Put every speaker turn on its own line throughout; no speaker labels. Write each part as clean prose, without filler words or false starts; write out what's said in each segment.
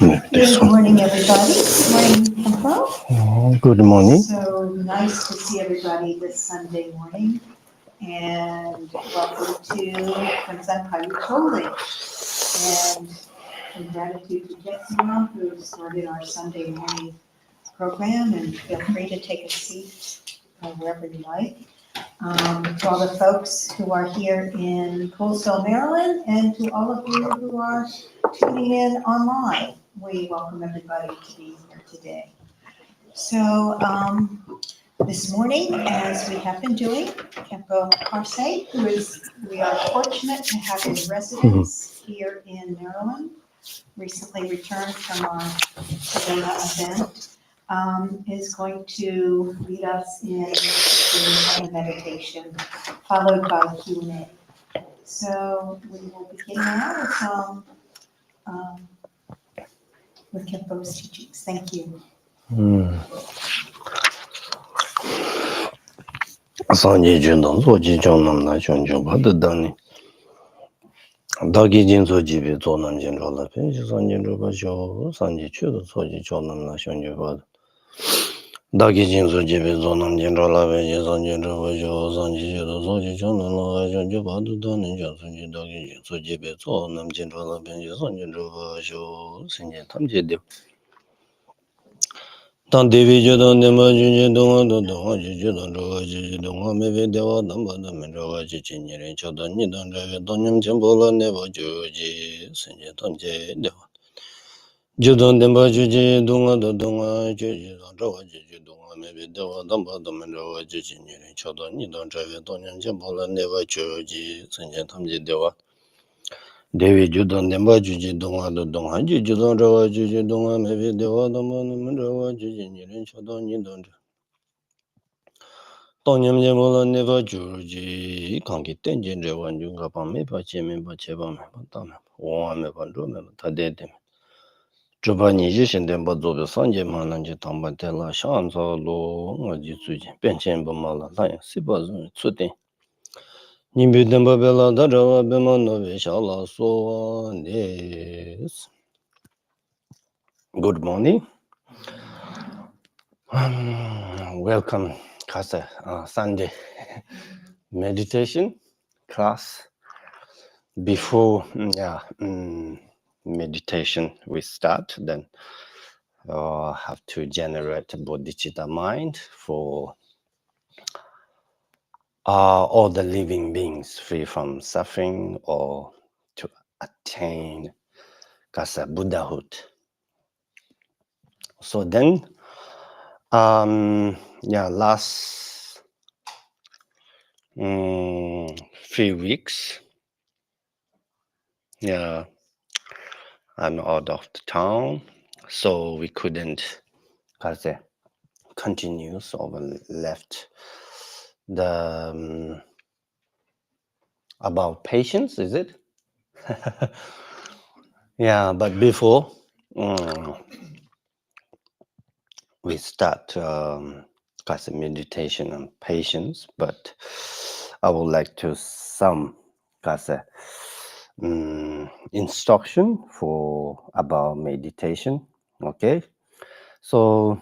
Good morning, everybody. Good morning, Khenpo.
Good morning.
So nice to see everybody this Sunday morning. And welcome to Khenpo Cultivate. And in gratitude to Jetsima, who started our Sunday morning program. And feel free to take a seat wherever you like. To all the folks who are here in Coastal Maryland, and to all of you who are tuning in online, we welcome everybody to be here today. So this morning, as we have been doing, Khenpo Karze, we are fortunate to have in residence here in Maryland, recently returned from our Sedona event, is going to lead us in a meditation, followed by Q&A. So we will begin now with Khenpo's teachings. Thank you.
Sanje jundong soji jongnam na shonjo bada dani. Dagi jin soji bi zonam jin rola pe, sanje roba sho, sanje chudo soji jongnam na shonjo bada. Dagi jin soji bi zonam jin rola pe, sanje roba sho, sanje chudo soji jongnam na shonjo bada dani, sanje dagi jin soji bi zonam jin rola pe, sanje roba sho, sanje tamje dev. Tan devi jodan dema junje donga donga jujudan roga juju donga mebe dewa damba dama roga juju nyirin chodan nidan raga donyam jembola neva juji senje tanje dewa. Jodan dema juju donga donga jujudan roga juju donga mebe dewa damba dama roga juju nyirin chodan nidan raga donyam jembola neva juji senje tanje dewa. Devi judan demba juji donga donga jujudan rawa juji donga mebe dewa damba dama rawa juji nyirin chodan nidan raga. Tonyam jemola neva juji kanki tenjen rewan junga pa mepa che mepa cheba mepa tame owa mepa ro mepa tade deme. Chupa niji shindenpa zobe sanje mananje tamba tela shansa lo nga ji suji penchenpa mala laya sipa zungi tsuten. Nimbi demba bela darawa bema nove shala soa nes. Good morning. Welcome, Karze, Sunday meditation class. Before meditation we start, then have to generate bodhicitta mind for all the living beings free from suffering or to attain Karze Buddhahood. So then, last 3 weeks, I'm out of the town, so we couldn't continue, so we left the about patience, is it? Yeah, but before we start meditation and patience, but I would like to some instruction for about meditation. Okay, so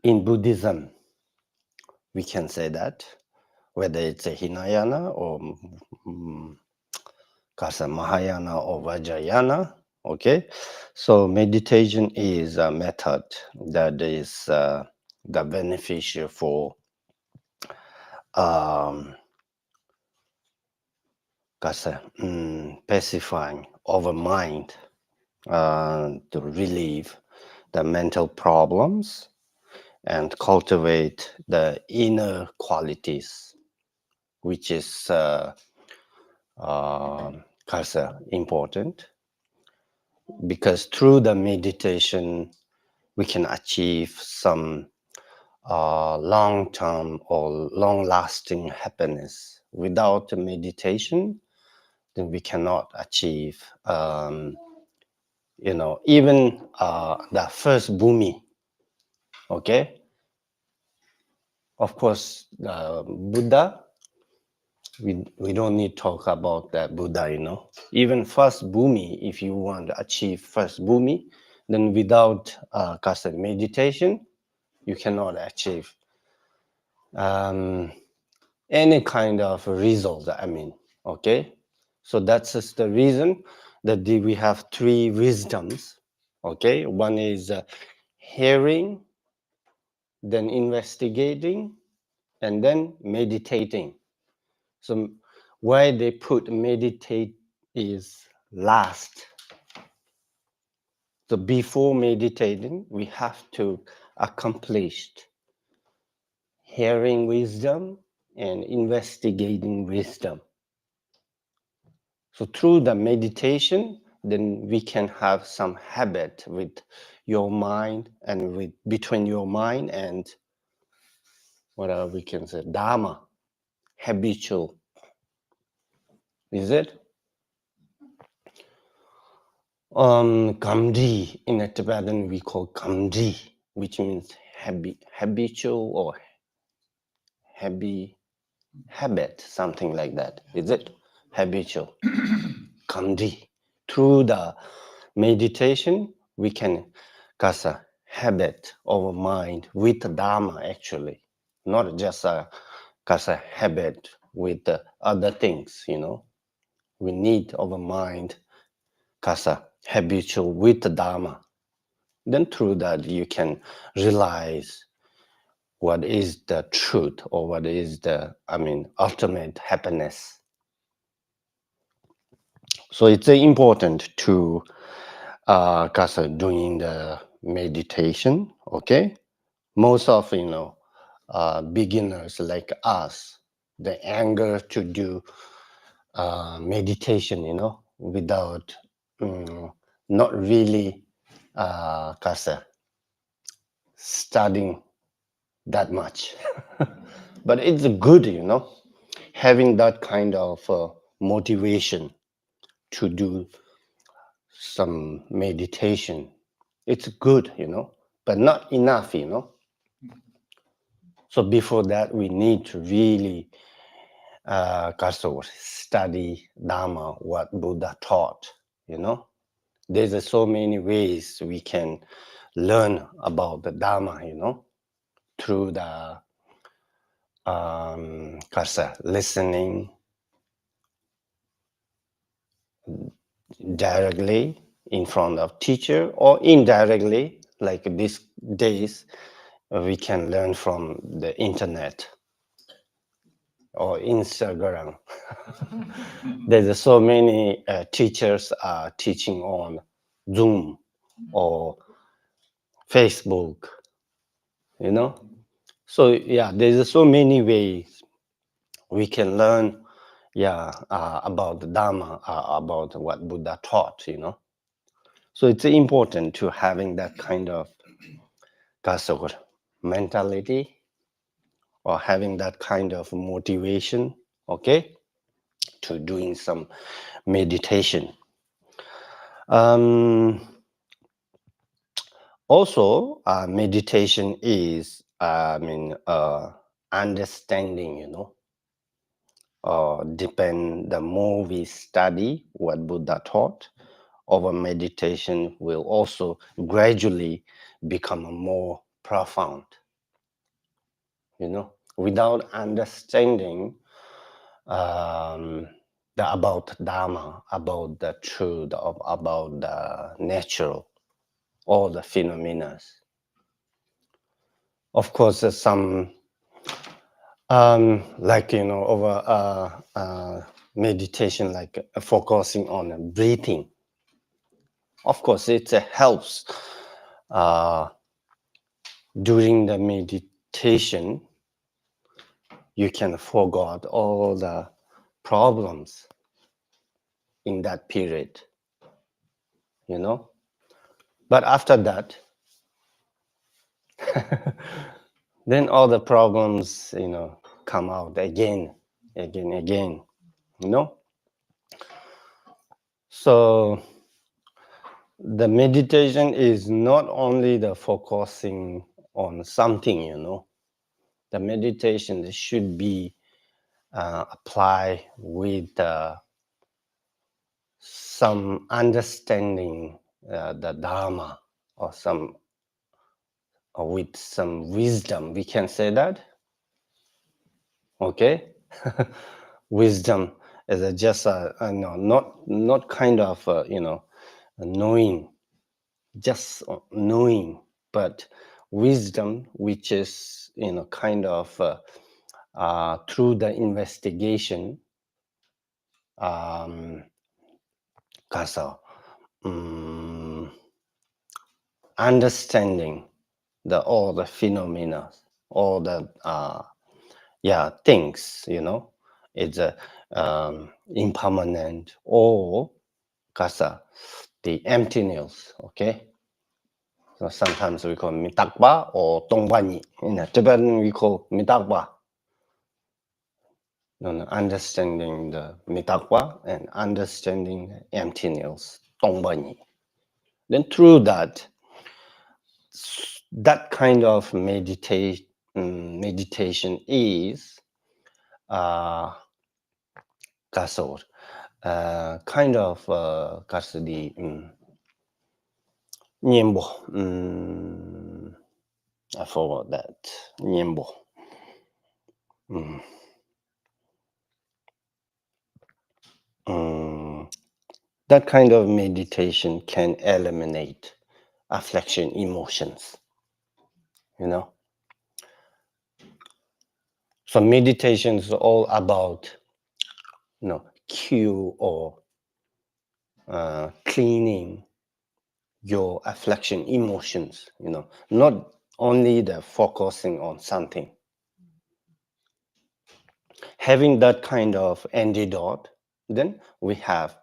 in Buddhism we can say that whether it's a Hinayana or Mahayana or Vajrayana. Okay, so meditation is a method that is the beneficial for pacifying our mind to relieve the mental problems and cultivate the inner qualities, which is important, because through the meditation we can achieve some long-term or long-lasting happiness. Without meditation, then we cannot achieve even the first bhumi. Okay, of course Buddha We don't need to talk about that Buddha, Even first bhumi, if you want to achieve first bhumi, then without meditation, you cannot achieve any kind of result, okay? So that's just the reason that we have three wisdoms, okay? One is hearing, then investigating, and then meditating. So why they put meditate is last. So before meditating, we have to accomplish hearing wisdom and investigating wisdom. So through the meditation, then we can have some habit with your mind and with between your mind and what we can say Dharma, habitual. Is it? Kamdi, in a Tibetan we call Kamdi, which means habitual or habit, something like that. Is it? Habitual. Kamdi. Through the meditation, we can cast a habit of mind with Dharma actually, not just a cast a habit with the other things, We need our mind cast a habitual with the Dharma. Then through that you can realize what is the truth or what is the, ultimate happiness. So it's important to doing the meditation, okay? Most of, beginners like us, the anger to do meditation, without not really studying that much. But it's good, having that kind of motivation to do some meditation. It's good, but not enough, So before that, we need to really study Dharma, what Buddha taught, There's so many ways we can learn about the Dharma, through the listening directly in front of teacher or indirectly, like these days, we can learn from the internet or Instagram. There's so many teachers are teaching on Zoom or Facebook, So yeah, there's so many ways we can learn, about the Dharma, about what Buddha taught, So it's important to having that kind of mentality or having that kind of motivation, okay, to doing some meditation. Also, meditation is, understanding, depend the more we study what Buddha taught, our meditation will also gradually become more profound. Without understanding about Dharma, about the truth, about the natural, all the phenomena. Of course, there's some over meditation, like focusing on breathing. Of course, it helps during the meditation. You can forget all the problems in that period, But after that, then all the problems, come out again. So the meditation is not only the focusing on something, The meditation should be apply with some understanding the Dharma, or some, or with some wisdom, we can say that. Okay. Wisdom is just no, not kind of knowing, just knowing, but wisdom which is kind of through the investigation, kasa, understanding all the phenomena, all the things, it's impermanent, or kasa, the emptiness. Okay. So sometimes we call mitakba or tongbani. In Tibetan we call mitakba. Understanding the mitakba and understanding emptiness, tongbani. Then through that kind of meditation is kasor, kind of kasdi nyembo. I forgot that. Nyembo. That kind of meditation can eliminate affliction emotions. So meditation is all about cure or cleaning your affliction emotions, not only the focusing on something. Having that kind of antidote, then we have,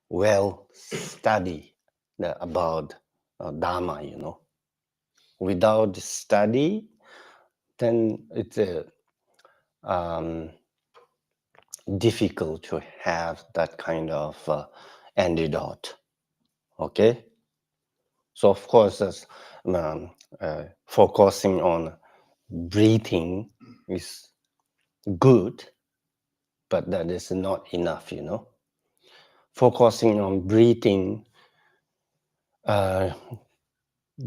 well study about Dharma, Without study, then it's difficult to have that kind of antidote. Okay. So of course, focusing on breathing is good, but that is not enough, Focusing on breathing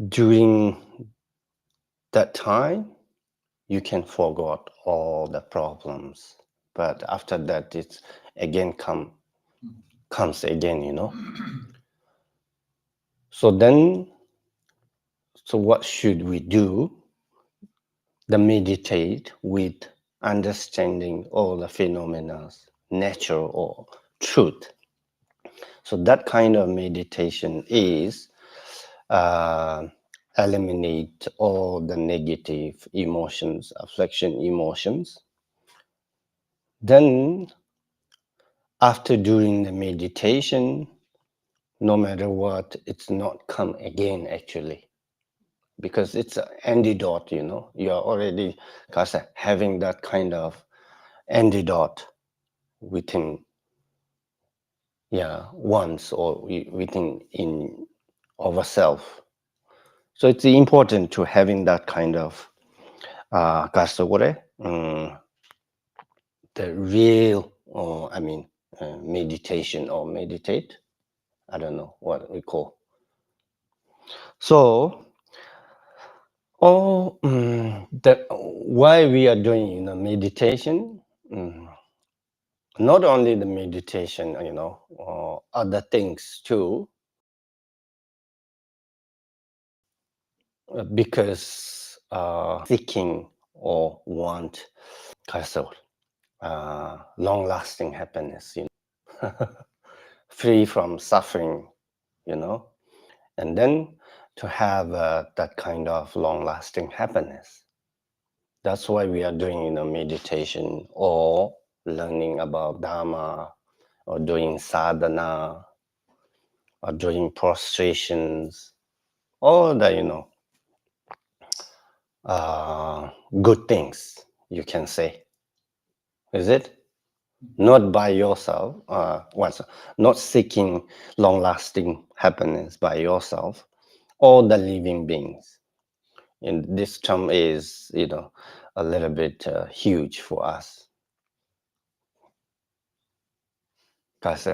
during that time, you can forget all the problems. But after that, it's again comes again, So what should we do? The meditate with understanding all the phenomena, nature or truth. So that kind of meditation is eliminate all the negative emotions, affliction emotions. Then after doing the meditation, no matter what, it's not come again actually. Because it's an antidote, you're already having that kind of antidote within once or within in ourselves. So it's important to having that kind of the real meditation or meditate. I don't know what we call. So why we are doing meditation, not only the meditation, other things too, because seeking or want long-lasting happiness, free from suffering, and then to have that kind of long-lasting happiness. That's why we are doing meditation or learning about Dharma or doing sadhana or doing prostrations, all the good things, you can say. Is it? Not by yourself, not seeking long-lasting happiness by yourself, all the living beings. And this term is, a little bit huge for us. Because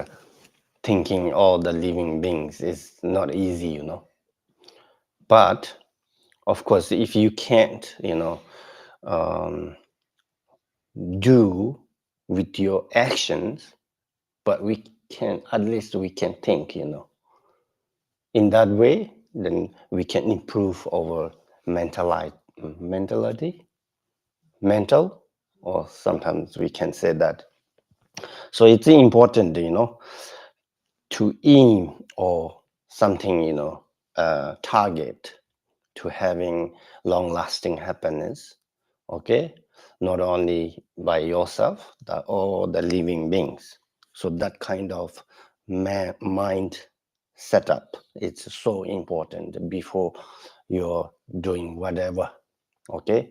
thinking all the living beings is not easy, you know. But of course, if you can't, do with your actions, but we can, at least we can think, in that way, then we can improve our mentality, mental, or sometimes we can say that. So it's important, to aim or something, target to having long-lasting happiness, okay? Not only by yourself, or the living beings. So that kind of mind setup, it's so important before you're doing whatever, okay?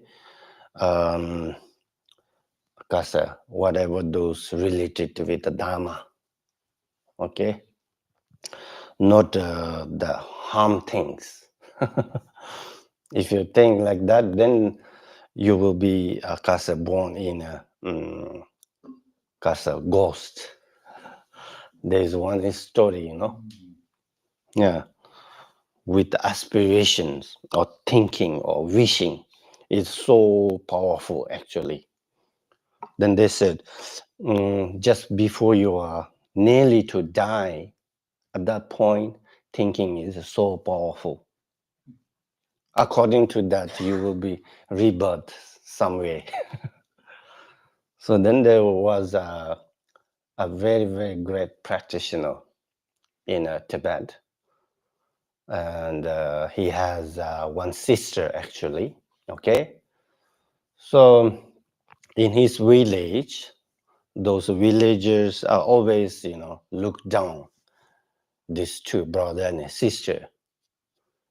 Because whatever those related with the Dharma, okay? Not the harm things. If you think like that, then you will be born in a ghost. There's one story, yeah, with aspirations or thinking or wishing. It's so powerful, actually. Then they said, just before you are nearly to die, at that point, thinking is so powerful. According to that, you will be rebirth somewhere. So then there was a very, very great practitioner in Tibet. And he has one sister, actually, okay? So in his village, those villagers are always, look down, these two, brother and sister.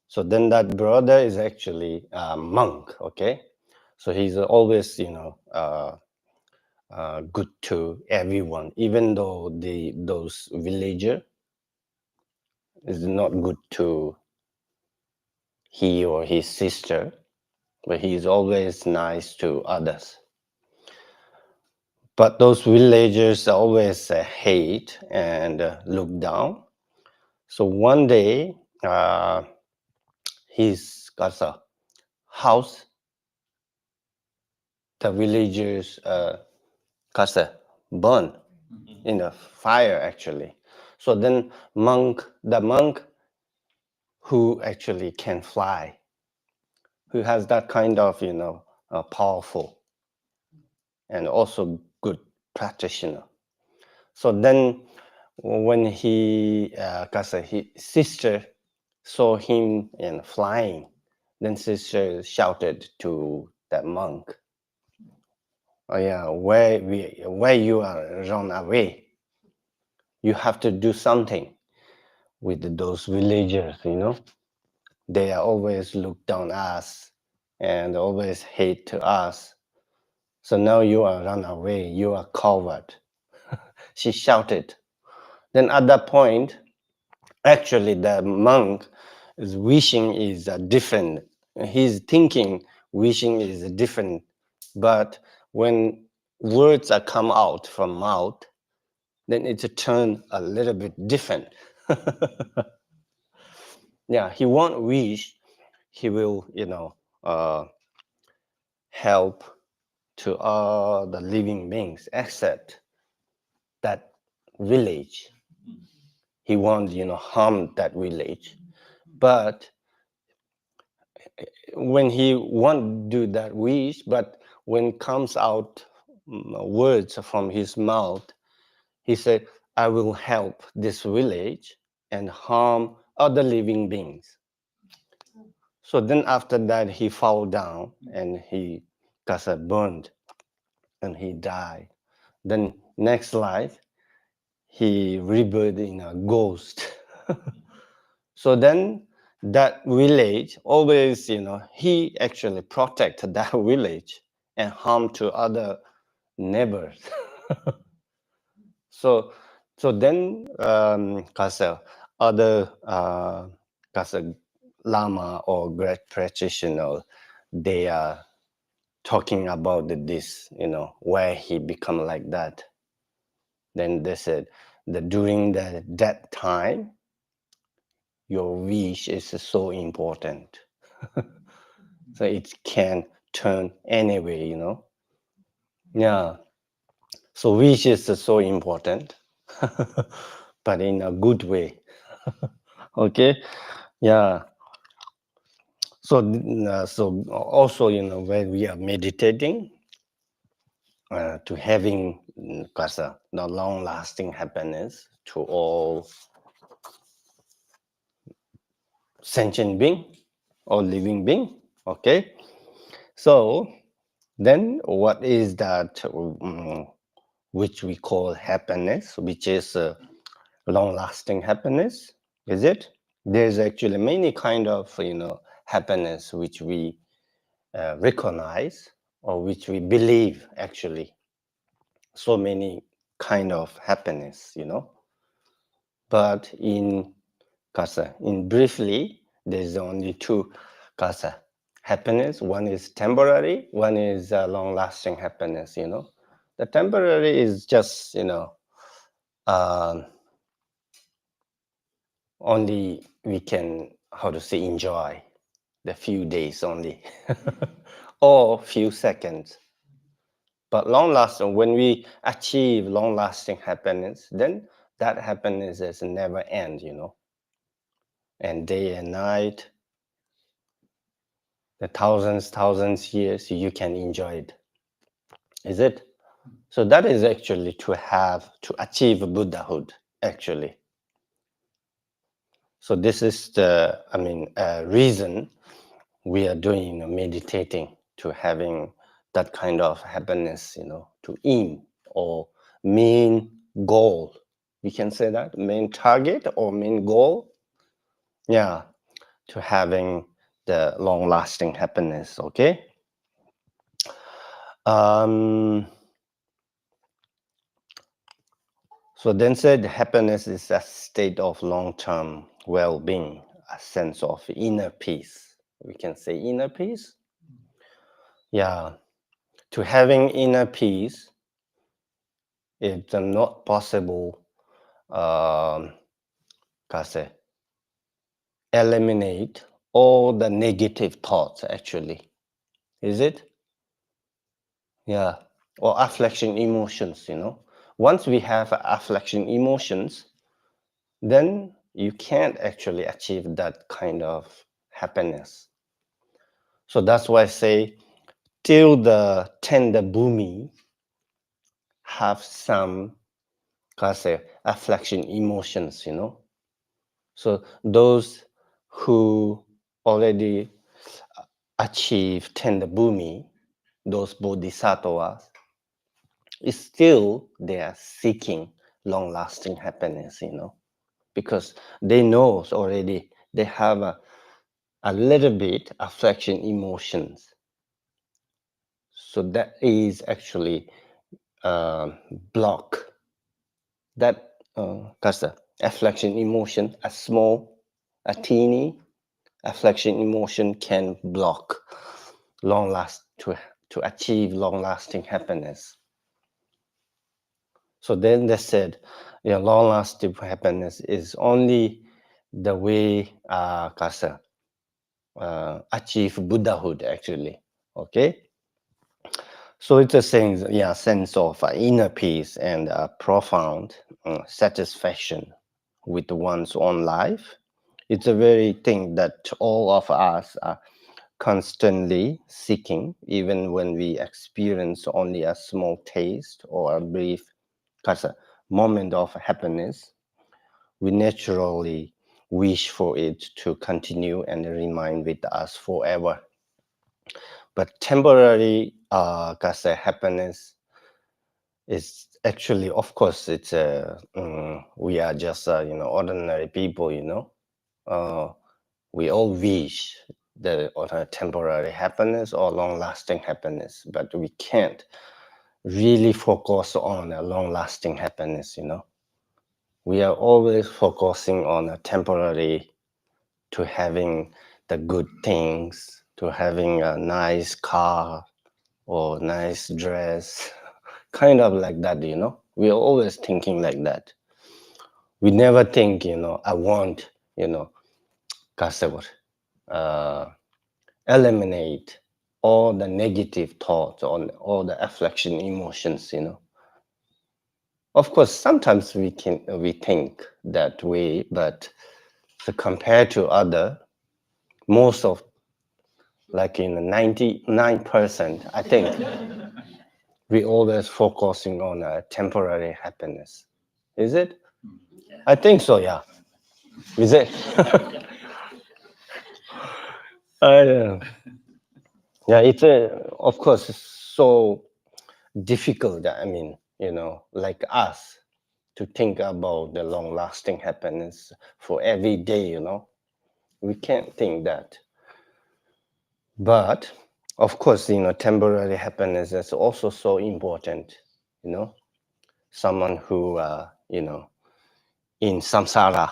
So then that brother is actually a monk, okay? So he's always, good to everyone, even though those villager is not good to he or his sister, but he is always nice to others. But those villagers always hate and look down. So one day, he's got a house. The villagers got a burn in a fire, actually. So then the monk who actually can fly, who has that kind of, powerful and also good practitioner. So then when his sister saw him flying, then sister shouted to that monk, "Oh yeah, where you are run away? You have to do something with those villagers, They are always look down us and always hate to us. So now you are run away, you are coward." She shouted. Then at that point, actually the monk is wishing is different. He's thinking wishing is different. But when words are come out from mouth, then it's a turn a little bit different. Yeah, he won't wish, he will, help to all the living beings except that village. He won't, harm that village. But when he won't do that wish, but when comes out words from his mouth, he said, "I will help this village and harm other living beings." So then after that, he fell down and he got burned and he died. Then next life, he rebirthed in a ghost. So then that village always, he actually protected that village and harm to other neighbors. So then other Kasa Lama or great practitioner, they are talking about this, why he become like that. Then they said that during that time, your wish is so important. So it can turn anyway. Yeah. So wish is so important, but in a good way. Okay. Yeah. So also, when we are meditating, to having the long-lasting happiness to all sentient being or living being. Okay. So then what is that which we call happiness, which is long-lasting happiness? Is it? There's actually many kind of happiness which we recognize or which we believe actually. So many kind of happiness. But in briefly, there's only two happiness. One is temporary, one is long-lasting happiness. The temporary is just only we can, how to say, enjoy the few days only or few seconds. But long-lasting, when we achieve long-lasting happiness, then that happiness is never end. And day and night, the thousands years, you can enjoy it. Is it? So that is actually to achieve Buddhahood, actually. So this is the, reason we are doing meditating, to having that kind of happiness, to aim or main goal. We can say that main target or main goal. Yeah, to having the long-lasting happiness. Okay. So then said happiness is a state of long-term well-being, a sense of inner peace. We can say inner peace. Yeah. To having inner peace, it's not possible say, eliminate all the negative thoughts actually. Is it? Yeah. Or affliction emotions. Once we have affliction emotions, then you can't actually achieve that kind of happiness. So that's why I say till the tender bhumi have some say, affliction emotions. So those who already achieve tender bhumi, those bodhisattvas, still they are seeking long-lasting happiness. Because they know already they have a little bit affliction emotions. So that is actually block that affliction emotion, a teeny affliction emotion can block to achieve long-lasting happiness. So then they said, long-lasting happiness is only the way achieve Buddhahood actually. Okay. So it's a sense of inner peace and profound satisfaction with one's own life. It's a very thing that all of us are constantly seeking, even when we experience only a small taste or a brief moment of happiness. We naturally wish for it to continue and remain with us forever. But temporary happiness is actually, of course, it's we are just ordinary people. We all wish the temporary happiness or long-lasting happiness, but we can't really focus on a long-lasting happiness. We are always focusing on a temporary, to having the good things, to having a nice car, or nice dress, kind of like that, We're always thinking like that. We never think, I want, uh, eliminate all the negative thoughts on all the affliction emotions, Of course, sometimes we think that way, but compared to other, most of like in 99%, I think we always focusing on a temporary happiness. Is it? I think so, yeah. Is it? Yeah, it's of course it's so difficult. I mean, like us to think about the long-lasting happiness for every day. We can't think that. But of course, temporary happiness is also so important. Someone who, in samsara,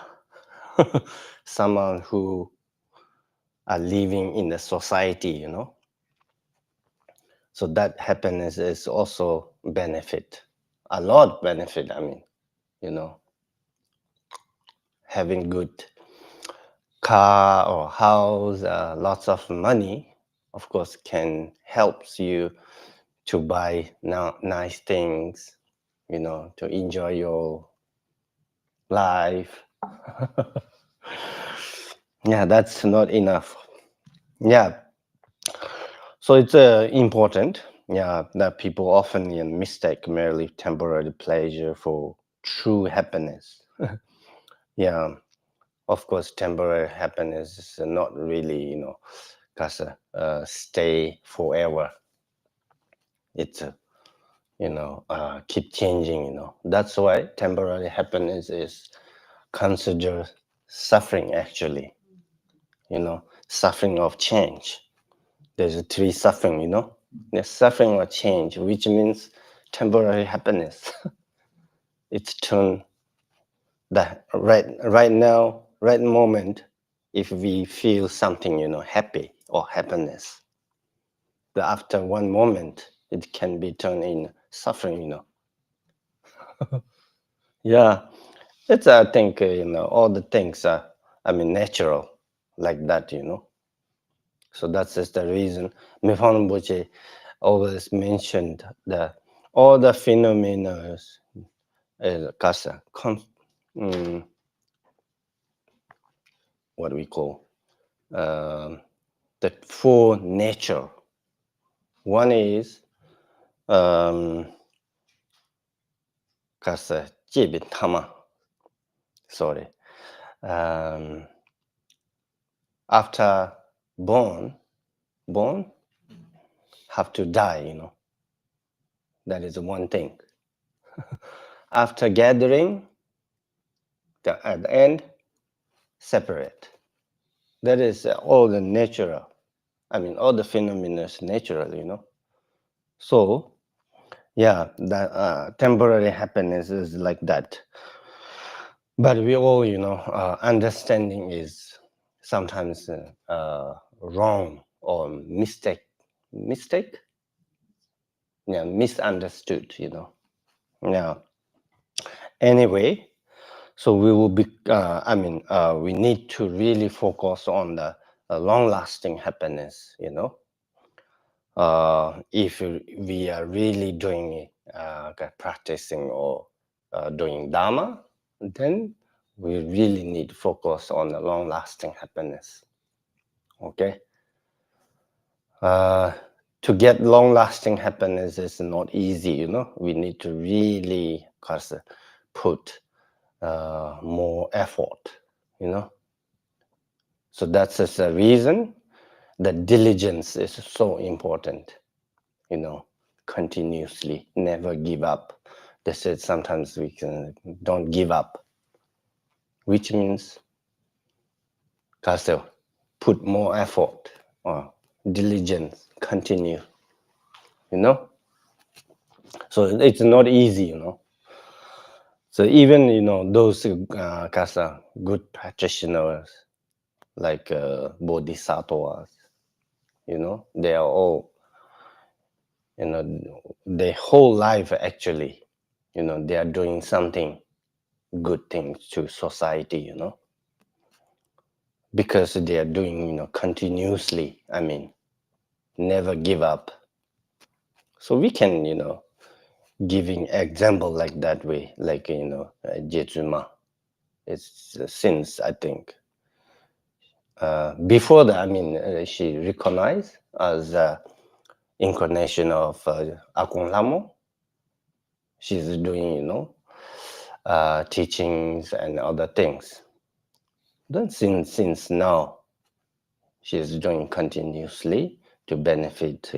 someone who are living in the society, So that happiness is also benefit, a lot benefit. I mean, having good car or house, lots of money, of course, can helps you to buy nice things, to enjoy your life. Yeah, that's not enough. Yeah, so it's important. Yeah, that people often mistake merely temporary pleasure for true happiness. Yeah, of course, temporary happiness is not really, stay forever. It's keep changing. That's why temporary happiness is considered suffering. Actually, suffering of change. There's a three suffering. There's suffering of change, which means temporary happiness. It's turn that right now, right moment, if we feel something, happy or happiness, but after one moment, it can be turned in suffering, Yeah, it's, I think, all the things are, natural like that, So that's just the reason Mifan Boche always mentioned that all the phenomena kasa, what we call the four nature. One is kasa jibin tama. Sorry. After born have to die. That is one thing. After gathering, at the end, separate. That is all the natural. All the phenomena is natural. So, yeah, that temporary happiness is like that. But we all, understanding is sometimes wrong or mistake. Mistake? Yeah, misunderstood. Yeah. Anyway, so we will be. We need to really focus on the long-lasting happiness. If we are really doing practicing or doing Dharma, then we really need to focus on the long-lasting happiness. Okay. To get long-lasting happiness is not easy. We need to really put more effort. So that's just a reason that diligence is so important. Continuously, never give up. They said sometimes we don't give up, which means put more effort or diligence, continue. So it's not easy. So even those good practitioners like bodhisattvas, they are all their whole life actually, they are doing something good things to society, because they are doing, continuously, never give up. So we can, giving example like that way, like, Jetsuma. It's since, I think, before that, she recognized as incarnation of Akon Lamo. She's doing, teachings and other things. Then since now, she's doing continuously to benefit,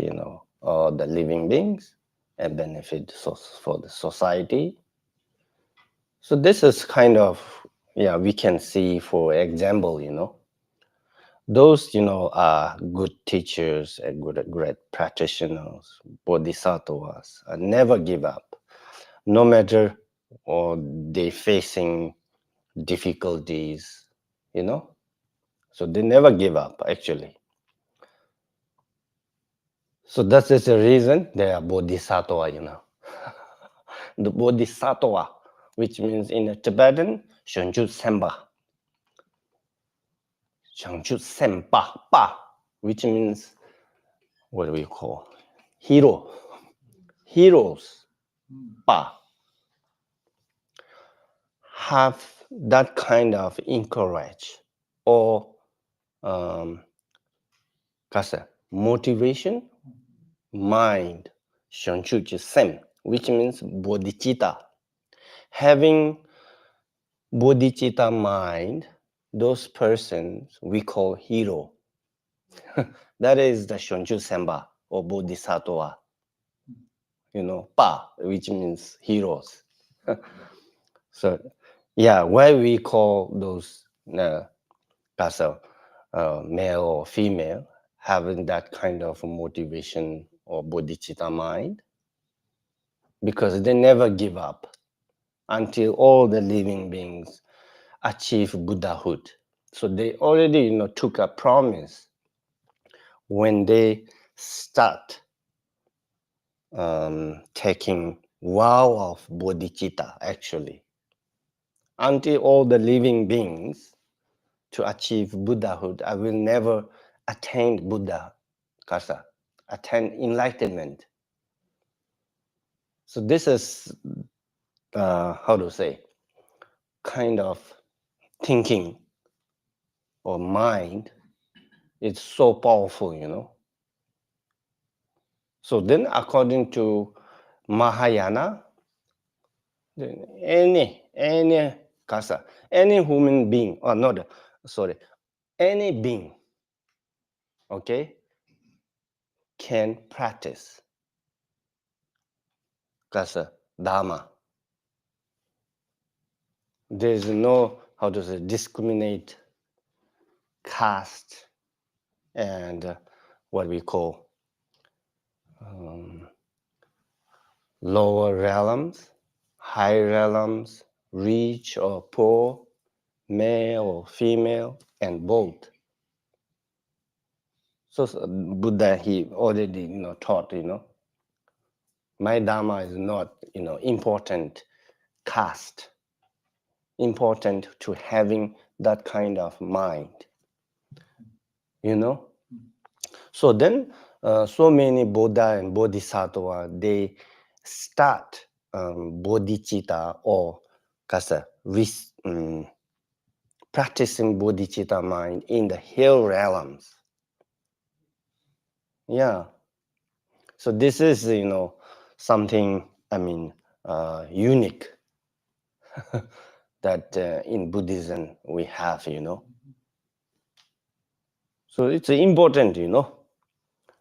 all the living beings and benefit for the society. So this is kind of, we can see, for example, those, are good teachers and great practitioners, bodhisattvas, never give up, no matter or they facing difficulties, so they never give up actually. So that is the reason they are bodhisattva, the bodhisattva, which means in Tibetan, Shanchu Semba. Shanchu Sempa, pa, which means, what do we call? Hero. Heroes, pa, have that kind of encourage or motivation, mind, Shanchu Sem, which means bodhicitta. Having bodhicitta mind, those persons we call hero. That is the Shonju Semba or Bodhisattva. Pa, which means heroes. So, why we call those male or female having that kind of motivation or bodhicitta mind? Because they never give up until all the living beings achieve Buddhahood. So they already, took a promise when they start taking vow of bodhicitta, actually, until all the living beings to achieve Buddhahood. I will never attain Buddha, attain enlightenment. So this is, how to say, kind of thinking or mind. It's so powerful, So then, according to Mahayana, any human being, or not, sorry, any being, okay, can practice Dharma. There's no, how to say, discriminate caste and what we call lower realms, high realms, rich or poor, male or female, and both. So Buddha, he already, taught, my Dharma is not, important caste, important to having that kind of mind, So then, so many Buddha and Bodhisattva, they start bodhicitta or practicing bodhicitta mind in the hill realms. So this is, something, unique that in Buddhism we have, So it's important,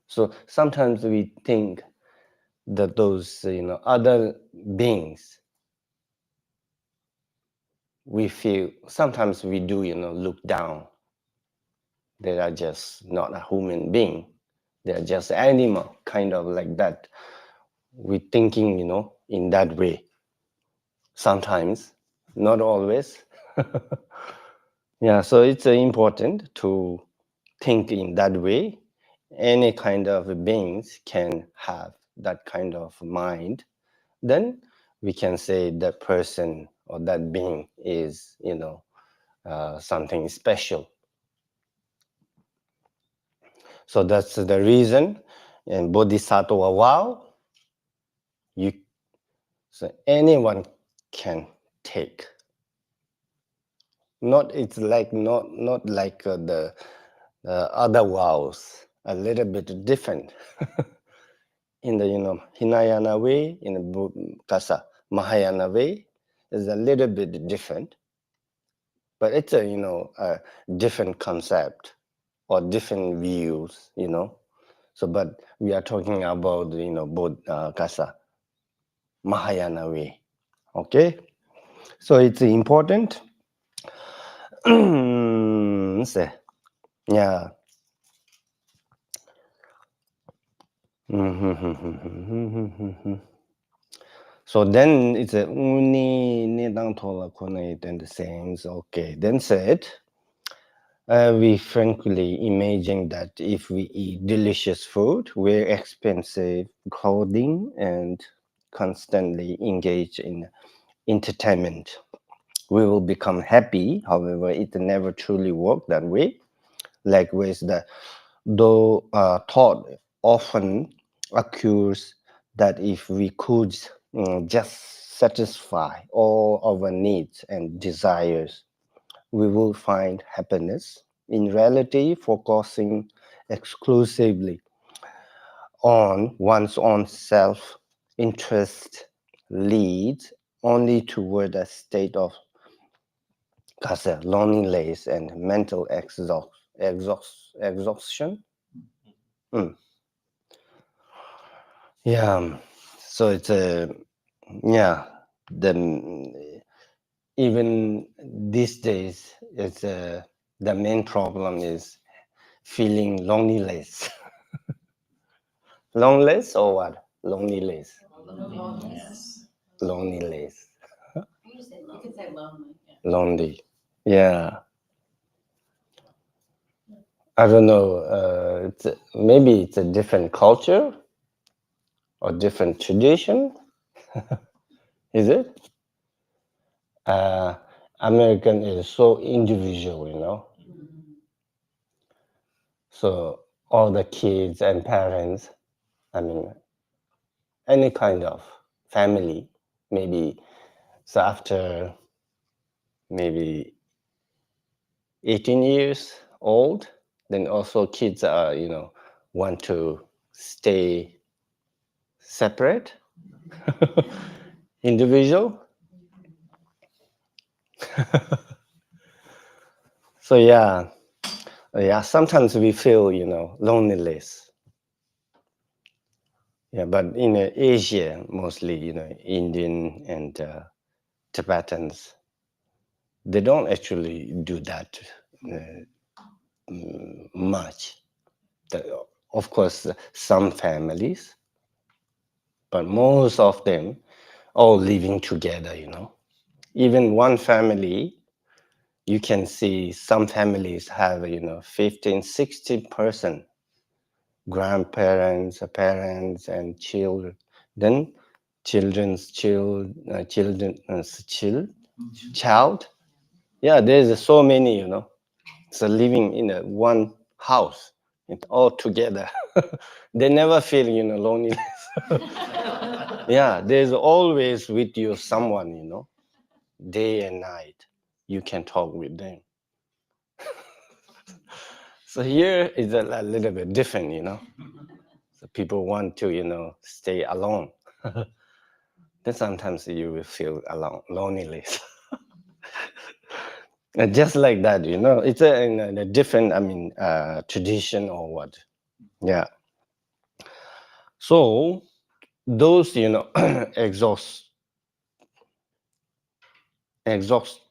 So sometimes we think that those, other beings, we feel, sometimes we do, look down. They are just not a human being. They are just animal, kind of like that. We thinking, in that way. Sometimes, not always. So it's important to think in that way. Any kind of beings can have that kind of mind, then we can say that person or that being is, something special. So that's the reason in Bodhisattva vow, you so anyone can take. It's like not like the other vows, a little bit different. In the Hinayana way, in the Kasa Mahayana way, is a little bit different, but it's a different concept or different views, So, but we are talking about both Kasa Mahayana way. Okay, so it's important. Say, yeah. So then it's a uni nedang tola konate and the same. Okay, then said, we frankly imagine that if we eat delicious food, wear expensive clothing, and constantly engage in entertainment, we will become happy. However, it never truly works that way. Likewise, though thought often occurs that if we could just satisfy all our needs and desires, we will find happiness. In reality, focusing exclusively on one's own self interest leads only toward a state of loneliness and mental exhaustion. Yeah, so it's even these days, it's the main problem is feeling loneliness. Loneliness or what? Loneliness. Loneliness.
You could say lonely. Yeah.
Lonely. Yeah. I don't know. Maybe it's a different culture or different tradition. Is it? American is so individual, So all the kids and parents, I mean, any kind of family, maybe. So after maybe 18 years old, then also kids are, want to stay separate, individual. So yeah, sometimes we feel, loneliness. Yeah, but in Asia, mostly, Indian and Tibetans, they don't actually do that much. Of course, some families, but most of them all living together, Even one family, you can see some families have, 15, 16 person, grandparents, parents, and children. Then child. Yeah, there's so many, So living in one house, all together. They never feel, loneliness. Yeah, there's always with you someone, day and night. You can talk with them. So here is a little bit different. So people want to, stay alone. Then sometimes you will feel alone, loneliness. Just like that, it's in a different, tradition or what. Yeah. So those,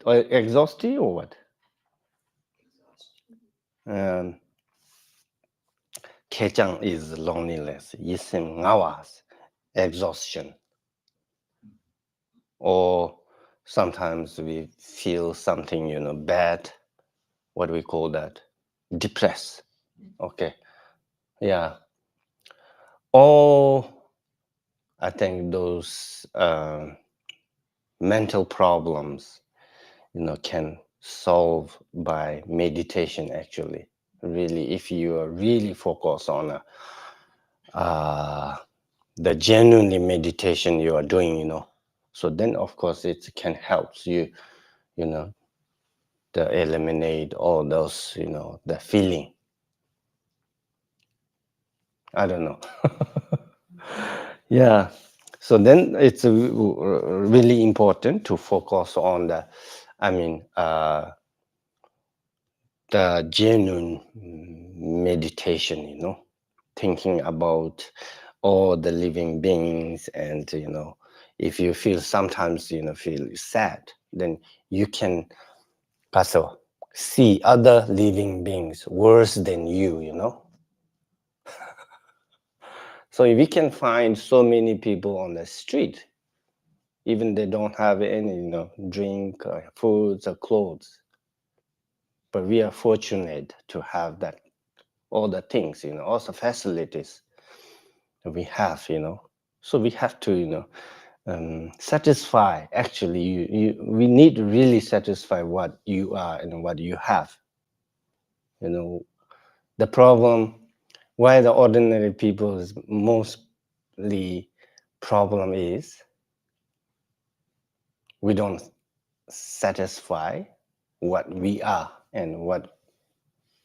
exhausted or what? Kechang is loneliness. Yisim ngawas, exhaustion. Or sometimes we feel something, bad. What do we call that? Depressed. Okay. Yeah. All I think those mental problems, can solve by meditation actually. Really, if you are really focused on the genuinely meditation you are doing, so then of course it can help you, to eliminate all those, the feeling. I don't know. Yeah. So then it's really important to focus on the genuine meditation, thinking about all the living beings. And, if you feel sometimes, feel sad, then you can also see other living beings worse than you. So we can find so many people on the street, even they don't have any, drink, or foods, or clothes. But we are fortunate to have that, all the things, all the facilities that we have, So we have to, satisfy. Actually, we need to really satisfy what you are and what you have. The problem, why the ordinary people is mostly problem is we don't satisfy what we are and what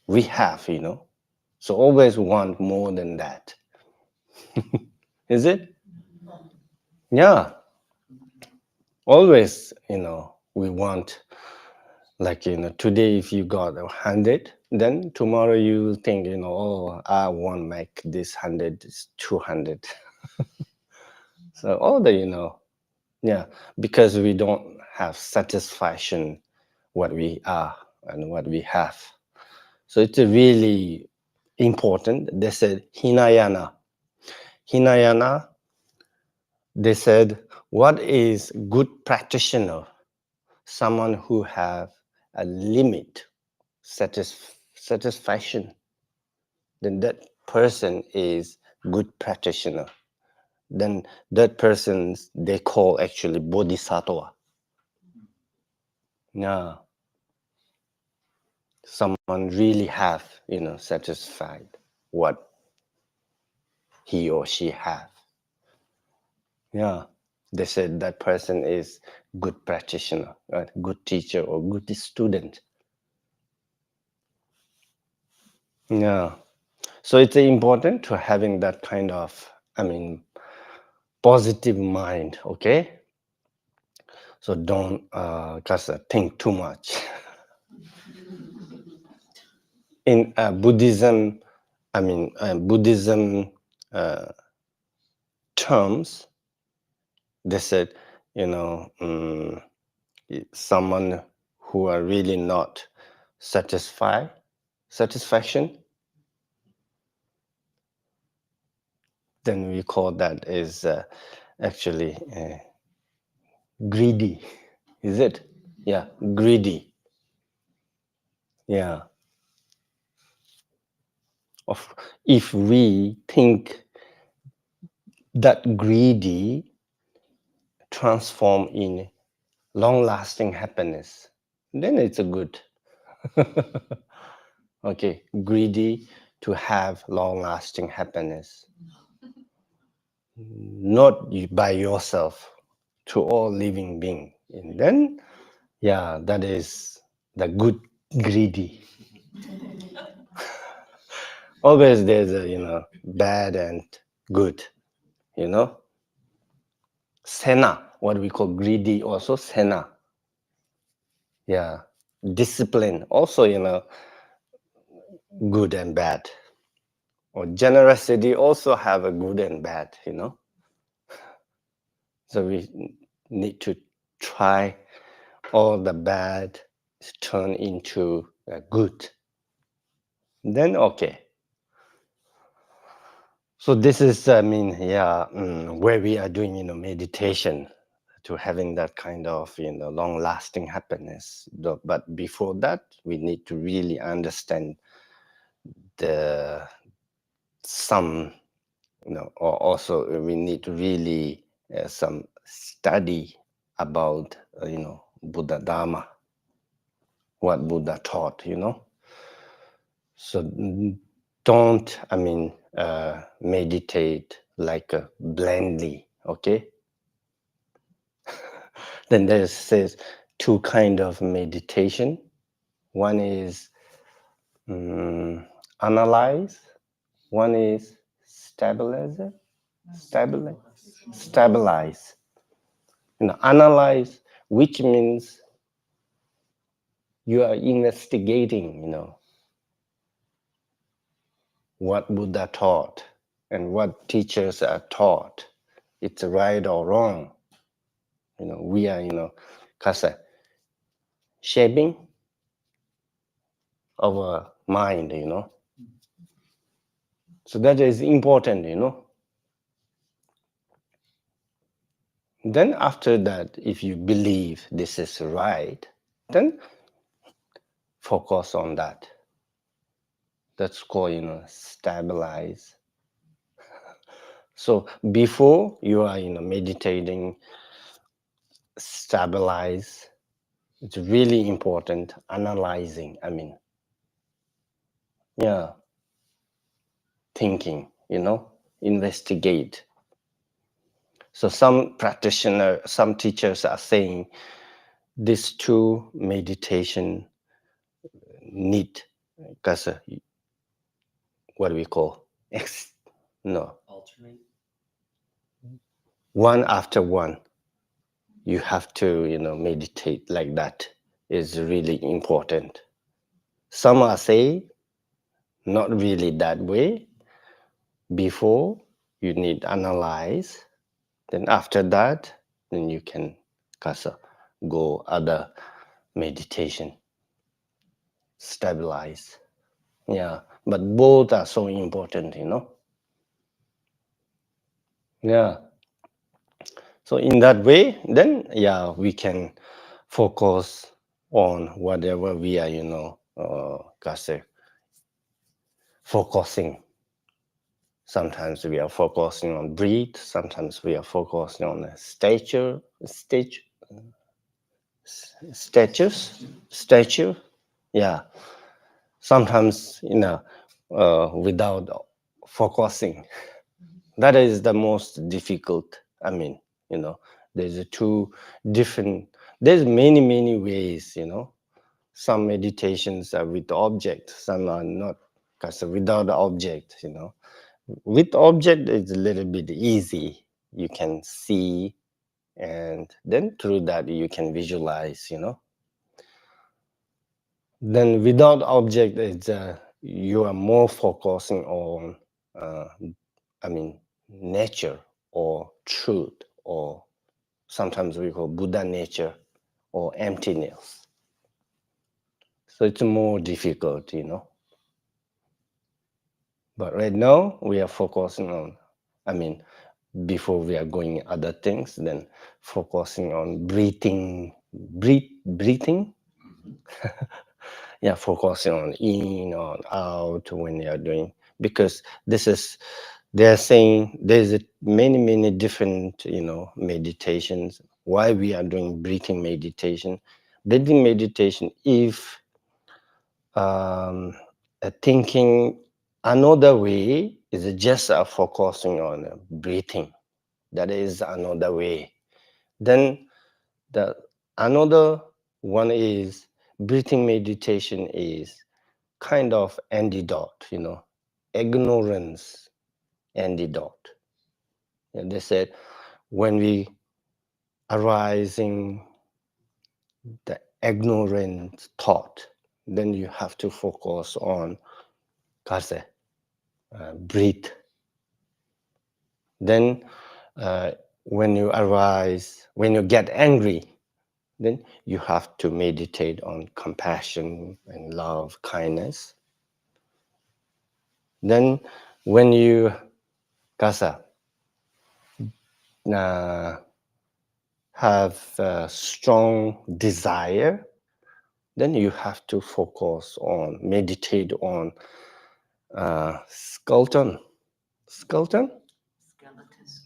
we have, So always want more than that. Is it? Yeah. Always, we want, like, today if you got 100, then tomorrow you think, oh, I want to make this 100 is 200. So all the, yeah, because we don't have satisfaction what we are and what we have. So it's a really important. They said Hinayana. Hinayana, they said, what is good practitioner? Someone who have a limit satisfaction. Then that person is good practitioner. Then that person they call actually bodhisattva. Yeah. Someone really have, satisfied what he or she have. Yeah. They said that person is good practitioner, right? Good teacher or good student. Yeah. So it's important to having that kind of, positive mind, okay? So don't just think too much. In Buddhism, Buddhism terms, they said, someone who are really not satisfaction, then we call that is actually greedy. Is it? Yeah, greedy. Yeah. If we think that greedy transform in long-lasting happiness, then it's a good. Okay, greedy to have long-lasting happiness, not by yourself, to all living being. And then, yeah, that is the good greedy. Always there's a, bad and good, Sena, what we call greedy, also sena. Yeah, discipline, also, good and bad. Or generosity also have a good and bad, So we need to try all the bad to turn into good. Then okay. So this is, where we are doing, meditation to having that kind of, long-lasting happiness. But before that, we need to really understand some or also we need to really some study about Buddha Dharma, what Buddha taught. So don't meditate like blindly. Okay. Then there says two kind of meditation. One is analyze. One is stabilize. Stabilize. Analyze, which means you are investigating, what Buddha taught and what teachers are taught. It's right or wrong. We are, Karze, shaping our mind, So that is important, Then after that, if you believe this is right, then focus on that. That's called, stabilize. So before you are, meditating, stabilize. It's really important. Analyzing. Thinking. Investigate. So some practitioners, some teachers are saying these two meditation need, because what do we call
Alternate.
one after one. You have to meditate like that. Is really important. Some are saying not really that way. Before you need analyze, then after that, then you can go other meditation, stabilize. Yeah, but both are so important, Yeah. So in that way, then we can focus on whatever we are, focusing. Sometimes we are focusing on breathe. Sometimes we are focusing on statue. Yeah. Sometimes, without focusing. That is the most difficult. There's two different, there's many, many ways, Some meditations are with object, some are not, because without object, With object, it's a little bit easy. You can see, and then through that, you can visualize, Then without object, it's you are more focusing on, nature or truth, or sometimes we call Buddha nature or emptiness. So it's more difficult, But right now we are focusing on, before we are going other things, then focusing on breathing. Yeah, focusing on in or out when you are doing, because they're saying there's many different meditations. Why we are doing breathing meditation? Breathing meditation, if thinking another way, is just focusing on breathing. That is another way. Then the another one is breathing meditation is kind of antidote, ignorance antidote. And they said when we arising the ignorant thought, then you have to focus on Karze, breathe. Then when you get angry, then you have to meditate on compassion and love, kindness. Then when you have a strong desire, then you have to meditate on skeleton.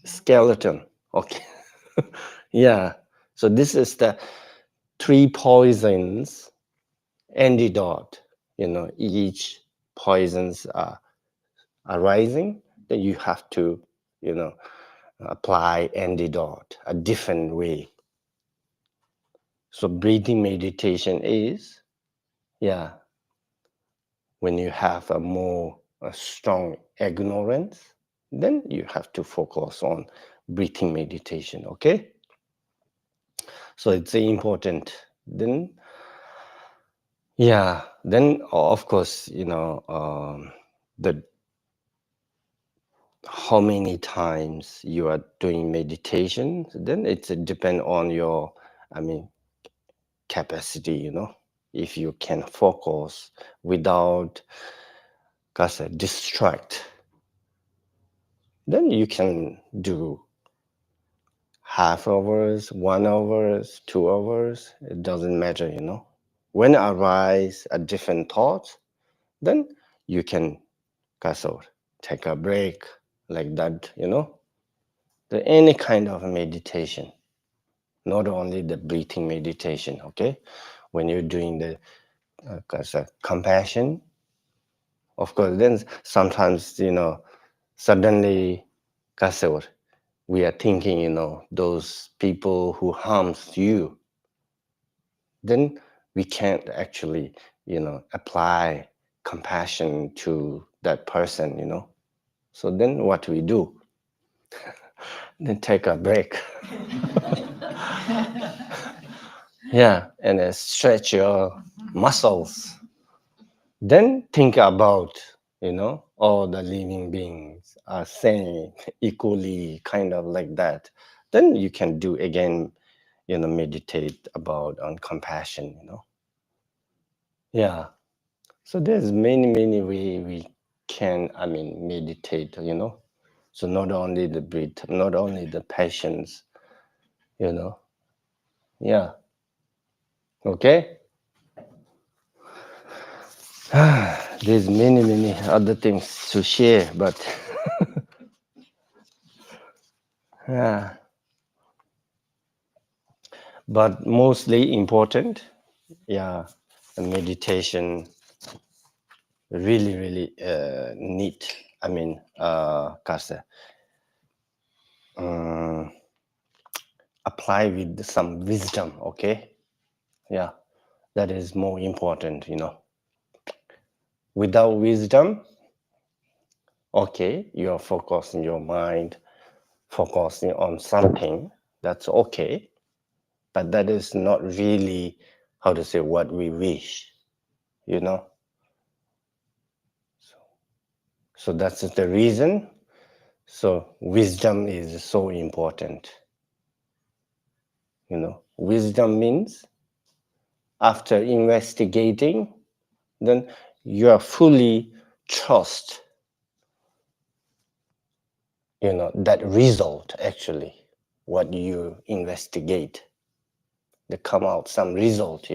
skeleton. Okay. Yeah. So this is the 3 poisons antidote. Each poisons are arising. Then you have to, apply antidote a different way. So breathing meditation is, when you have a strong ignorance, then you have to focus on breathing meditation, okay? So it's important. Then, of course, the how many times you are doing meditation, then it's depend on your, capacity, if you can focus without distract, then you can do half hours, 1 hours, 2 hours, it doesn't matter, When arise a different thought, then you can take a break like that, any kind of meditation, not only the breathing meditation, okay? When you're doing the compassion, of course, then sometimes, suddenly, we are thinking, those people who harms you, then we can't actually, apply compassion to that person, So then what we do? Then take a break. And stretch your muscles. Then think about, all the living beings are same, equally, kind of like that. Then you can do again, meditate about on compassion, So there's many way we can, meditate, So not only the breath, not only the patience, Okay? There's many other things to share, but but mostly important, the meditation really neat. Karze, apply with some wisdom, okay? That is more important, Without wisdom, okay, you're focusing your mind, focusing on something, that's okay. But that is not really, how to say, what we wish, So that's the reason. So wisdom is so important. Wisdom means after investigating, then you are fully trust, that result actually, what you investigate, there come out some result,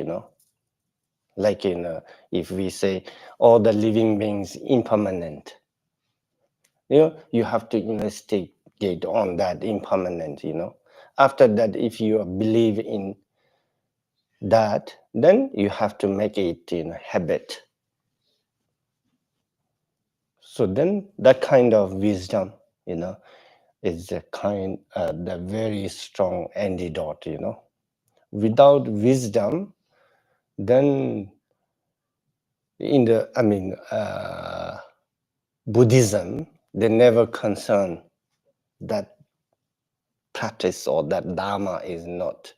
Like if we say all the living beings impermanent, you have to investigate on that impermanent, After that, if you believe in that, then you have to make it habit. So then that kind of wisdom, is the very strong antidote, Without wisdom, then in the, Buddhism, they never concern that practice or that Dharma is not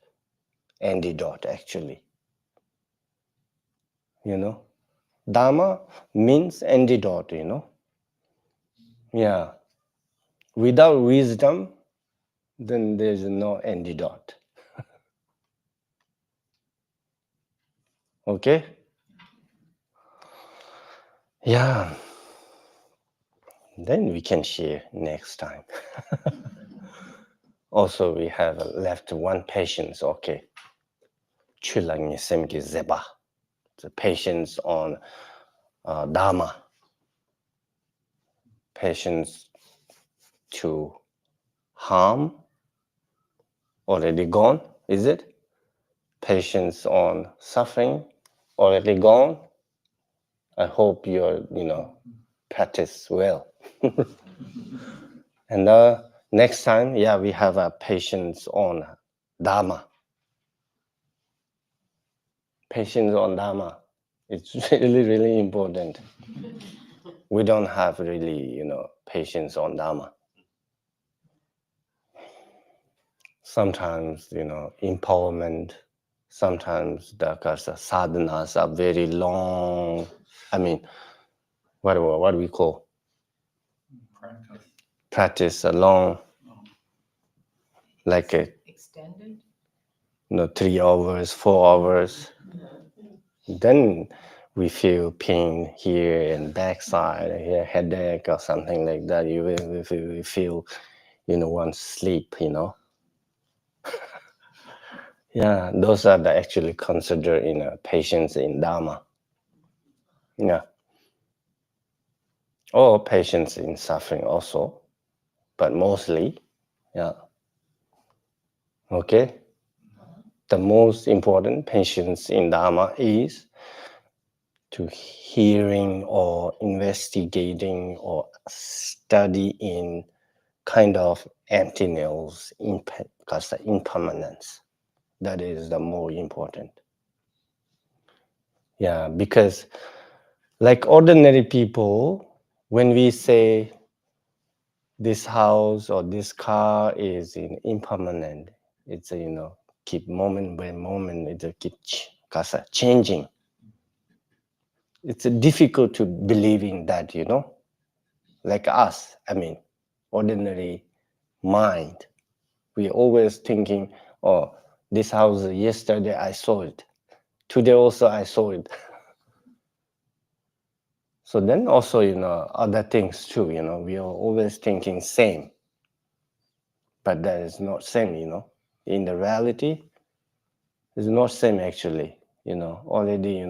antidote actually. Dharma means antidote, Without wisdom, then there's no antidote. Okay? Then we can share next time. Also, we have left one patient, okay. Chulang Semki Zeba. The patients on Dharma. Patients to harm already gone, is it? Patience on suffering already gone. I hope you're, practice well. And next time, we have a patience on Dharma. Patience on Dharma. It's really, really important. We don't have really, patience on Dharma. Sometimes, empowerment, sometimes the sadhanas are very long. I mean, what do we call? Practice a long, like a
Extended?
3 hours, 4 hours. Then we feel pain here and backside, here headache or something like that. We feel, want sleep, Yeah, those are actually considered patience in Dharma. Yeah. Or patience in suffering also, but mostly, Okay. The most important patience in Dharma is to hearing or investigating or studying kind of emptiness, impermanence. That is the more important. Yeah, because like ordinary people, when we say this house or this car is impermanent, it's keep moment by moment, it keep changing. It's difficult to believe in that, like us, ordinary mind. We always thinking, oh, this house, yesterday I saw it. Today also I saw it. So then also, other things too, we are always thinking same. But that is not same, In the reality, it's not same actually, already,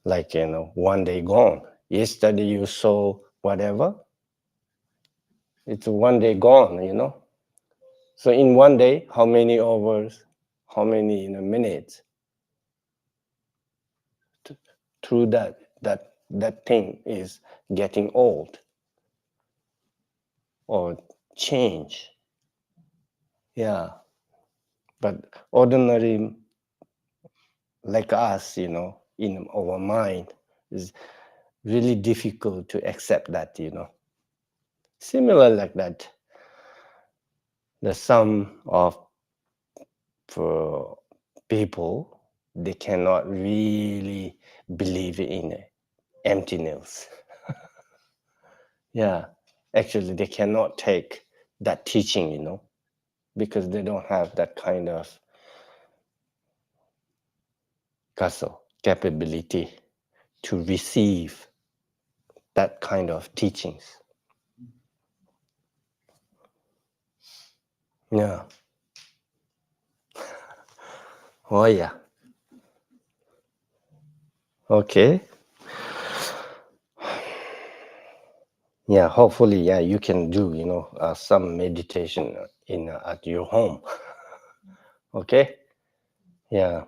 like, one day gone. Yesterday you saw whatever, it's one day gone, So in one day, how many hours, how many minutes? Through that thing is getting old or change. Yeah. But ordinary like us, in our mind, is really difficult to accept that, Similar like that, the sum of people, they cannot really believe in emptiness. Yeah, actually they cannot take that teaching, because they don't have that kind of capability to receive that kind of teachings. Yeah. Oh yeah. Okay. Yeah, hopefully, you can do, some meditation at your home. Okay? Yeah.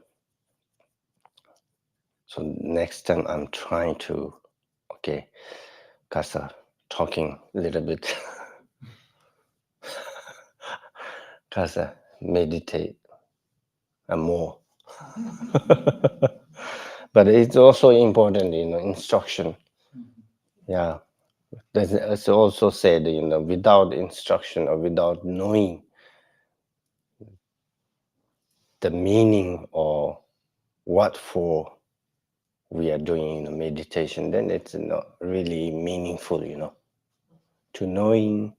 So next time I'm trying to, talking a little bit. Meditate more. But it's also important, instruction. Yeah. It's also said, without instruction or without knowing the meaning or what for we are doing meditation, then it's not really meaningful, to knowing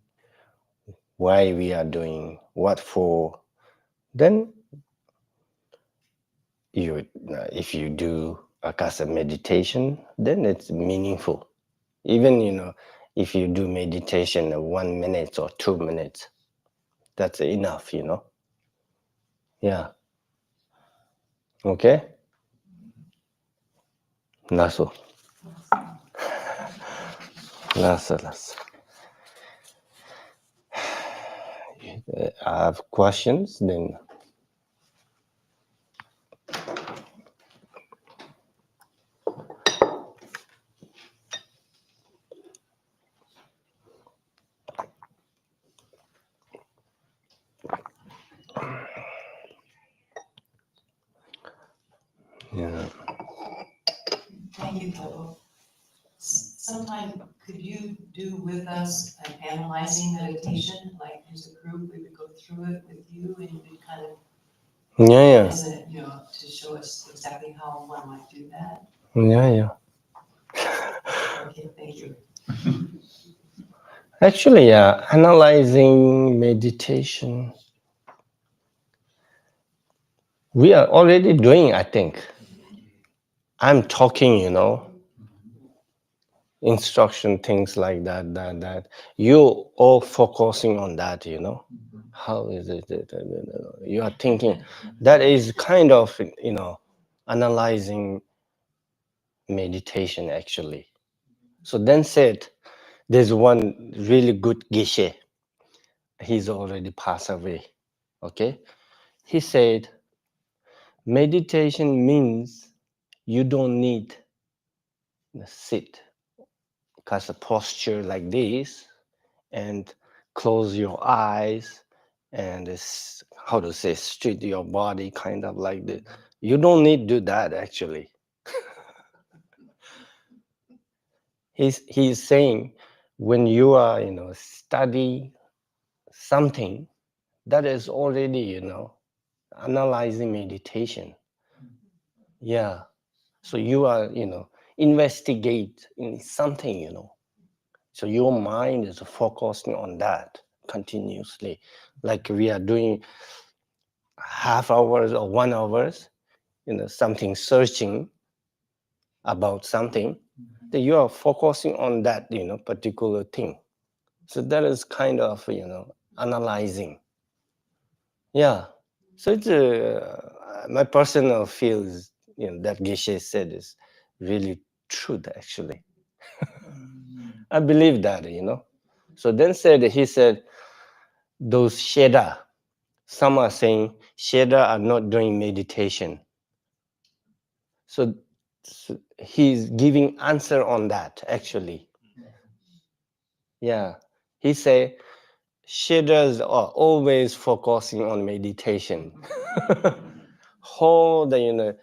why we are doing what for, then if you do a meditation, then it's meaningful. Even if you do meditation 1 minute or 2 minutes, that's enough, Yeah. Okay. Lasso. I have questions, then yeah.
Thank you, Khenpo. Sometime, could you do with us an analyzing meditation, like as a group, we would go through it with you and you would kind of,
Yeah,
as a, to show us exactly how one might do that?
yeah.
Okay, thank you.
Actually, analyzing meditation, we are already doing, I think. I'm talking, instruction, things like that. You all focusing on that, How is it that you are thinking? That is kind of, analyzing meditation, actually. So then said, there's one really good geshe. He's already passed away. Okay? He said, meditation means you don't need to sit, cast a posture like this, and close your eyes, and how to say, straight your body, kind of like this. You don't need to do that, actually. He's saying, when you are, study something, that is already, analyzing meditation. Yeah. So you are, investigate in something, So your mind is focusing on that continuously. Like we are doing half hours or 1 hours, something searching about something, then you are focusing on that, particular thing. So that is kind of, analyzing. Yeah. So it's my personal feels, that Geshe said is really true, actually. I believe that, So then he said, those Sheda, some are saying Sheda are not doing meditation. So he's giving answer on that, actually. Yeah. He say, Shedas are always focusing on meditation. Whole the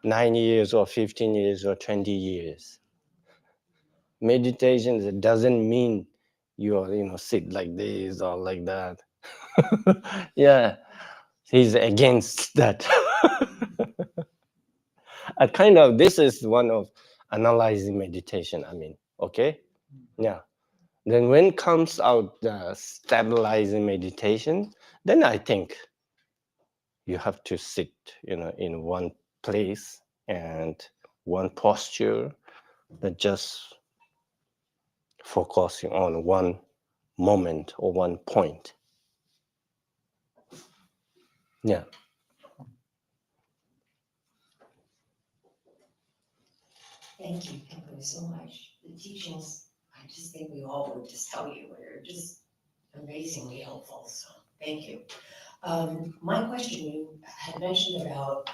9 years or 15 years or 20 years. Meditation doesn't mean you are sit like this or like that. Yeah, he's against that. Kind of, this is one of analyzing meditation, okay? Yeah. Then when comes out the stabilizing meditation, then I think you have to sit, in one place and one posture, that just focusing on one moment or one point. Yeah.
Thank you, Khenpo, so much. The teachings, I just think we all would just tell you, are just amazingly helpful, so thank you. My question, you had mentioned about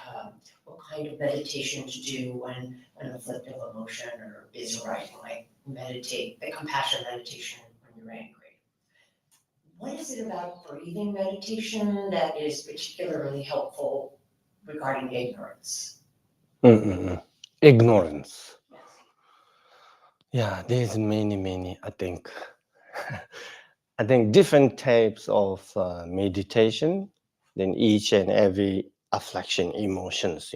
what kind of meditation to do when an afflictive emotion or is arising, like meditate, the compassion meditation when you're angry. What is it about breathing meditation that is particularly helpful regarding ignorance?
Ignorance. Yeah, there's many, I think. I think different types of meditation, then each and every affliction, emotions,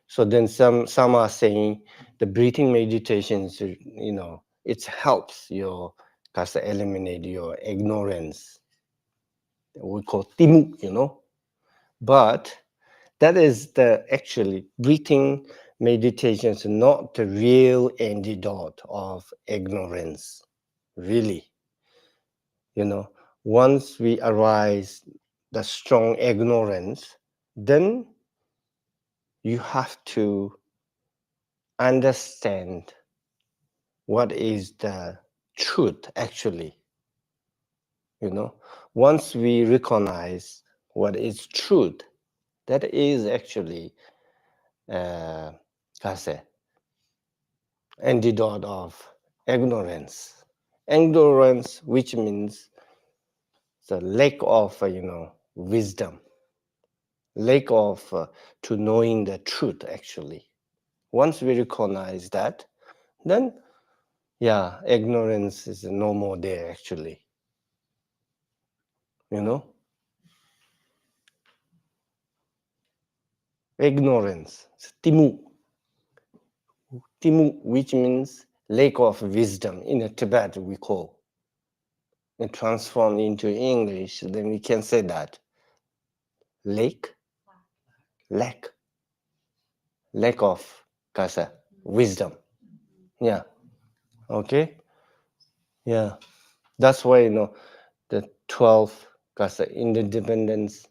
So then some are saying the breathing meditations, it helps your, to eliminate your ignorance. We call timu, But that is the actually breathing meditations, not the real antidote of ignorance, really. Once we arise the strong ignorance, then you have to understand what is the truth, actually. once we recognize what is truth, that is actually Karze, antidote of ignorance. Ignorance, which means the lack of wisdom, lack of to knowing the truth. Actually, once we recognize that, then ignorance is no more there. Actually, ignorance, timu, which means lack of wisdom. In Tibet, we call it transformed into English. Then we can say that lack of Karze, wisdom. Yeah. Okay. Yeah. That's why the 12 Karze independence,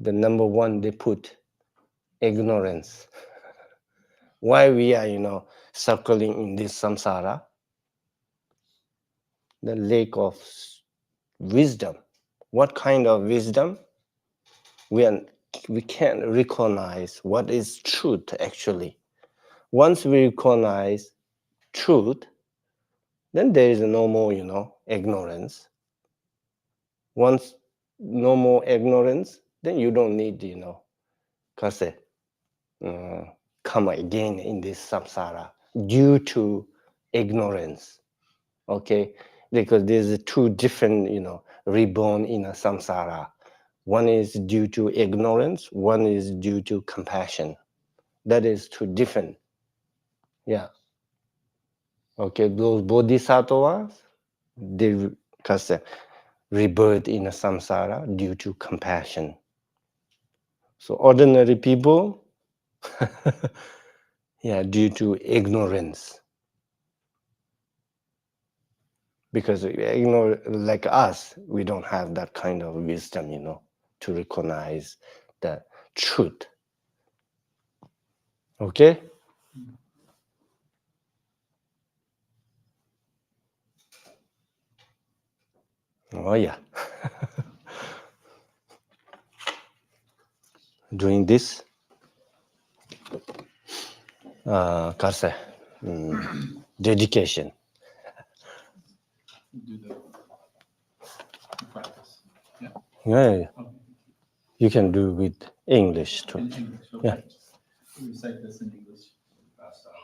the number one they put ignorance. Why we are circling in this samsara? The lack of wisdom. What kind of wisdom? We can't recognize what is truth. Actually, once we recognize truth, then there is no more ignorance. Once no more ignorance, then you don't need Karze, come again in this samsara due to ignorance. Okay, because there's two different reborn in a samsara. One is due to ignorance, one is due to compassion. That is two different. Yeah. Okay, those bodhisattvas, they Karze, rebirth in a samsara due to compassion. So ordinary people, due to ignorance. Because like us, we don't have that kind of wisdom, to recognize the truth. Okay? Oh yeah. Doing this, Karze, dedication.
Do the practice. Yeah.
Yeah.
Okay.
You can do with English too.
In English. Okay.
Yeah.
We recite this in English. Fast out.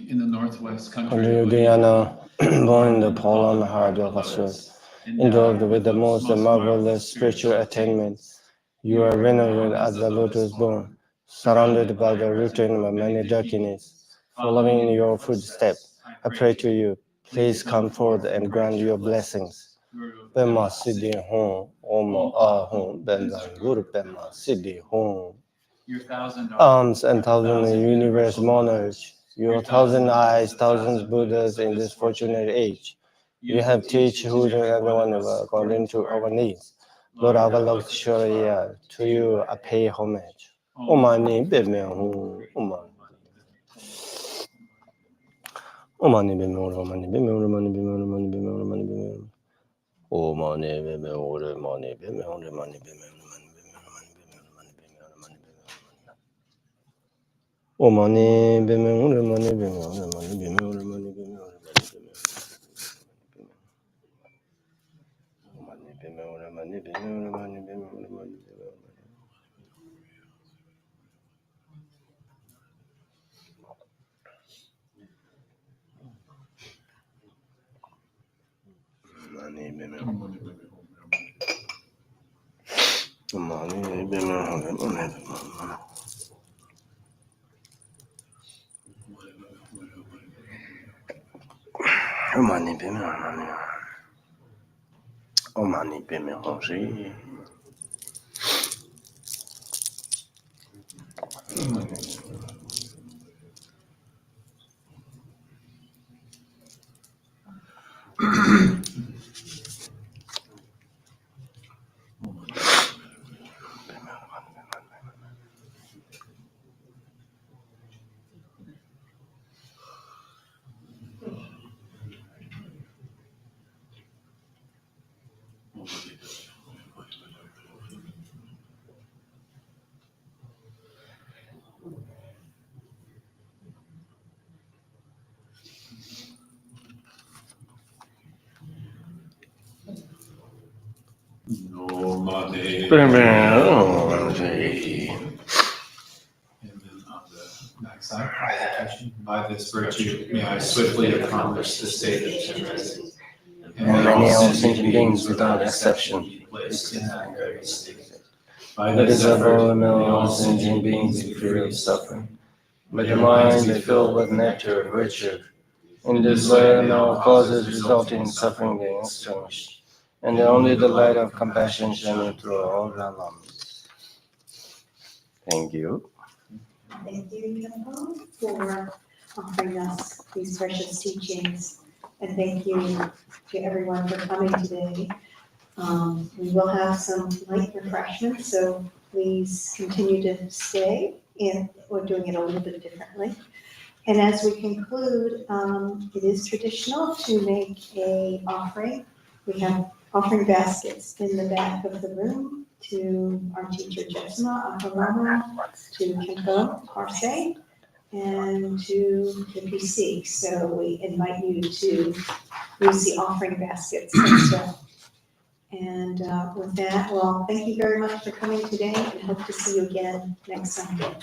In the northwest country of
Guyana, born in the Poland heart of Australia, endowed with the most marvelous spiritual attainment. You are venerated as the lotus born, surrounded by the routine of many darkness. Following in your footsteps, I pray to you, please come forth and grant your blessings. Pema Siddhi Hum, Om Ahum, Benzan Guru Pema Siddhi Hum.
your thousand
Arms and thousand universe monarchs, your thousand eyes, thousands Buddhas in this fortunate age. You have teach who and everyone according to our needs. Lord Avalokiteshvara, to you I pay homage. Omani Beme Hum, Omani Beme Omani Beme Omani Beme Omani Beme Omani Beme Omani Beme Omani Beme Omani Beme Omani Beme Omani Beme Omani Beme Omani Beme Omani Beme Hongri. Bam, bam.
And then on the backside, by this virtue, may I swiftly accomplish the state of Chenrezig.
And many all sentient beings without exception
be placed in that very state.
By the desirable may all sentient beings be free of suffering. May their minds be filled with nectar of virtue. In this way, may all causes resulting in suffering be extinguished, and only the light of compassion shining through all realms. Thank you.
Thank you, Khenpo, for offering us these precious teachings. And thank you to everyone for coming today. We will have some light refreshments, so please continue to stay. And we're doing it a little bit differently. And as we conclude, it is traditional to make an offering. We have offering baskets in the back of the room to our teacher Jetsma, Akarama, to Khenpo, Karze, and to the PC. So we invite you to use the offering baskets as well. And with that, well, thank you very much for coming today and hope to see you again next Sunday.